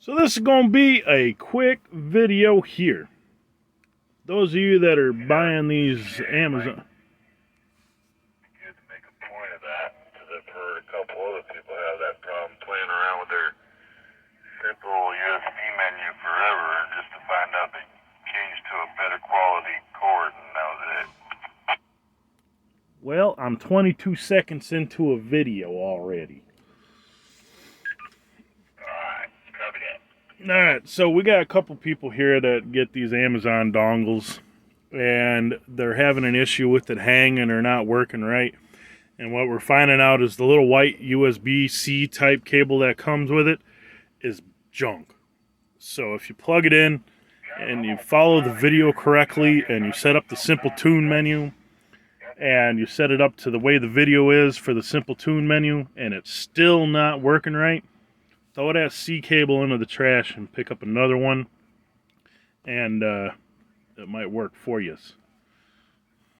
So this is going to be a quick video here. Those of you that are buying these Amazon... Good to make a point of that, because I've heard a couple other people have that problem playing around with their simple USB menu forever, just to find out they changed to a better quality cord, and that was it. Well, I'm 22 seconds into a video already. Alright, copy that. Alright, so we got a couple people here that get these Amazon dongles, and they're having an issue with it hanging or not working right. And what we're finding out is the little white USB-C type cable that comes with it is junk. So if you plug it in and you follow the video correctly and you set up the Simple Tune menu and you set it up to the way the video is for the Simple Tune menu and it's still not working right, throw that C cable into the trash and pick up another one, and it might work for you.